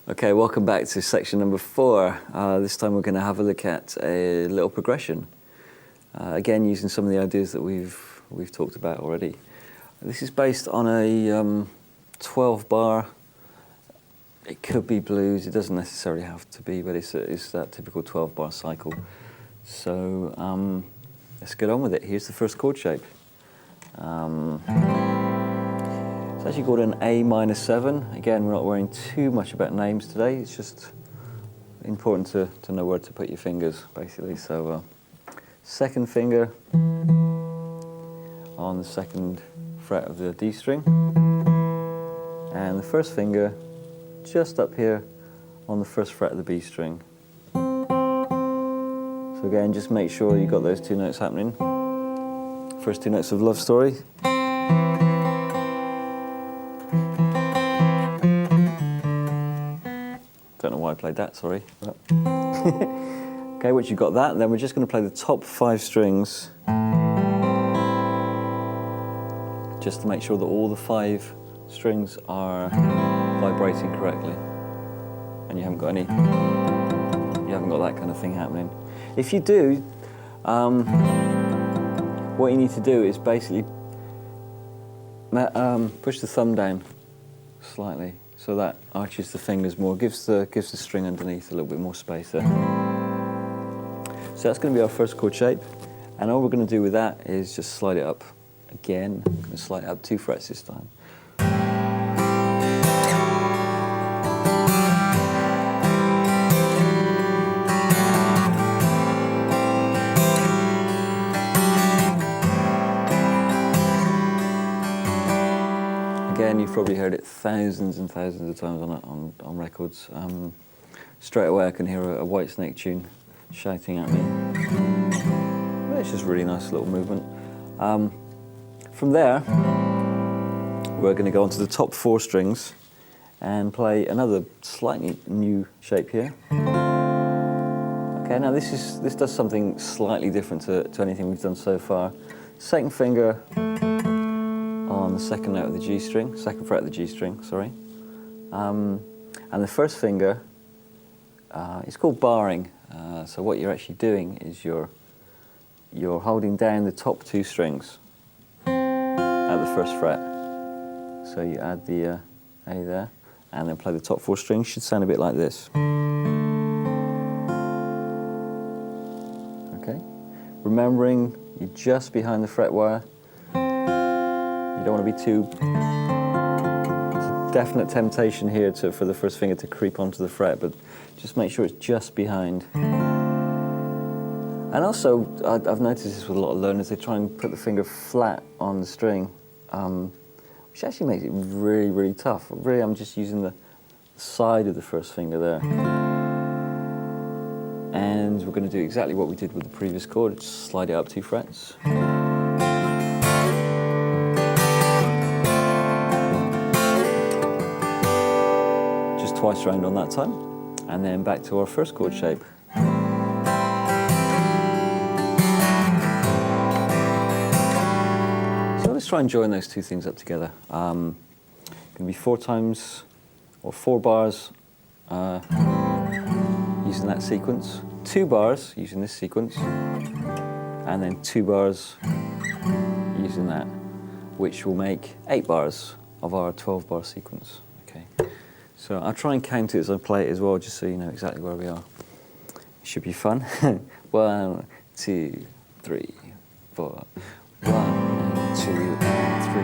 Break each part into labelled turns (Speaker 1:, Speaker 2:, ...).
Speaker 1: Okay, welcome back to section number 4. This time we're going to have a look at a little progression. Again, using some of the ideas that we've talked about already. This is based on a 12 bar. It could be blues. It doesn't necessarily have to be, but it's that typical 12 bar cycle. So let's get on with it. Here's the first chord shape. It's actually called an A minor 7. Again, we're not worrying too much about names today. It's just important to know where to put your fingers, basically. So, second finger on the second fret of the D string, and the first finger just up here on the first fret of the B string. So again, just make sure you've got those two notes happening. First two notes of Love Story. Don't know why I played that, sorry. Okay, once you've got that, then we're just going to play the top 5 strings just to make sure that all the 5 strings are vibrating correctly and you haven't got that kind of thing happening. If you do, what you need to do is basically push the thumb down slightly, so that arches the fingers more, gives the string underneath a little bit more space there. So that's going to be our first chord shape, and all we're going to do with that is just slide it up again. I'm going to slide it up 2 frets this time. Again, you've probably heard it thousands and thousands of times on records. Straight away I can hear a Whitesnake tune shouting at me. It's just a really nice little movement. From there, we're going to go on to the top 4 strings and play another slightly new shape here. Okay, now this does something slightly different to anything we've done so far. Second finger on the second note of the G string, second fret of the G string, sorry. And the first finger, it's called barring. So what you're actually doing is you're holding down the top 2 strings at the first fret. So you add the A there, and then play the top 4 strings. Should sound a bit like this. Okay. Remembering you're just behind the fret wire. You don't want to be too... There's a definite temptation here for the first finger to creep onto the fret, but just make sure it's just behind. And also, I've noticed this with a lot of learners, they try and put the finger flat on the string, which actually makes it really, really tough. Really, I'm just using the side of the first finger there. And we're going to do exactly what we did with the previous chord, just slide it up 2 frets. Twice round on that time, and then back to our first chord shape. So let's try and join those 2 things up together. Going to be 4 times, or 4 bars using that sequence, 2 bars using this sequence, and then 2 bars using that, which will make 8 bars of our 12 bar sequence. Okay. So I'll try and count it as I play it as well, just so you know exactly where we are. It should be fun. 1, 2, 3, 4. 1 and 2 and 3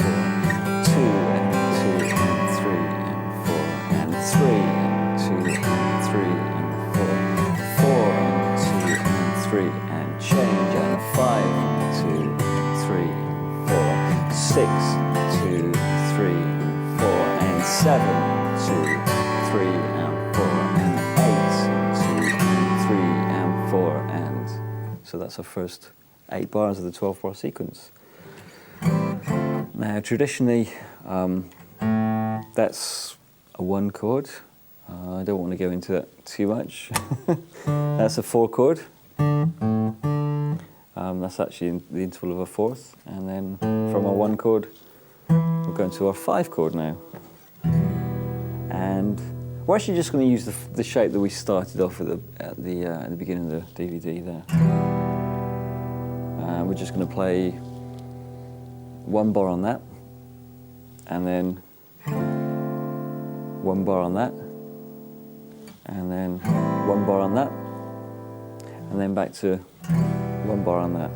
Speaker 1: and 4. 2 and 2 and 3 and 4 and 3 and 2 and 3 and 4. 4 and 2 and 3 and change, and 5 and 2, 3 and 4. 6, 2, 3 and 4 and 7. 2, 3 and 4 and 8, 2 and 3 and 4, and so that's our first 8 bars of the 12 bar sequence. Now traditionally that's a 1 chord. I don't want to go into that too much. That's a 4 chord. That's actually in the interval of a 4th, and then from our 1 chord we're going to our 5 chord now. And We're actually just going to use the shape that we started off at the beginning of the DVD there. We're just going to play one bar on that, and then one bar on that, and then one bar on that, and then back to one bar on that.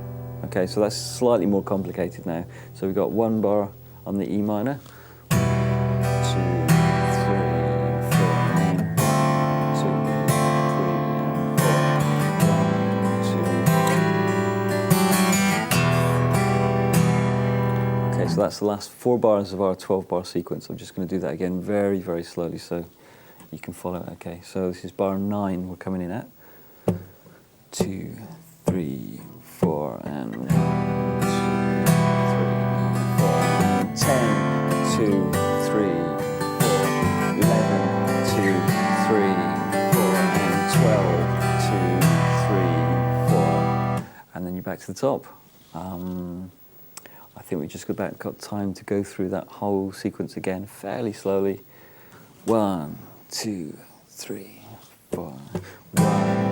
Speaker 1: Okay, so that's slightly more complicated now. So we've got one bar on the E minor, 2, 3, 4, and 2, 3, 4, 1, 2. Okay, so that's the last 4 bars of our 12-bar sequence. I'm just going to do that again very, very slowly so you can follow it. Okay, so this is bar 9 we're coming in at. 2, 3, 4, and 1, 2, 3, 4, and 10, 2, 3, 4, 11, 2, 3, 4, and 12, 2, 3, 4, and then you're back to the top. I think we just got time to go through that whole sequence again fairly slowly. 1, 2, 3, 4, 1,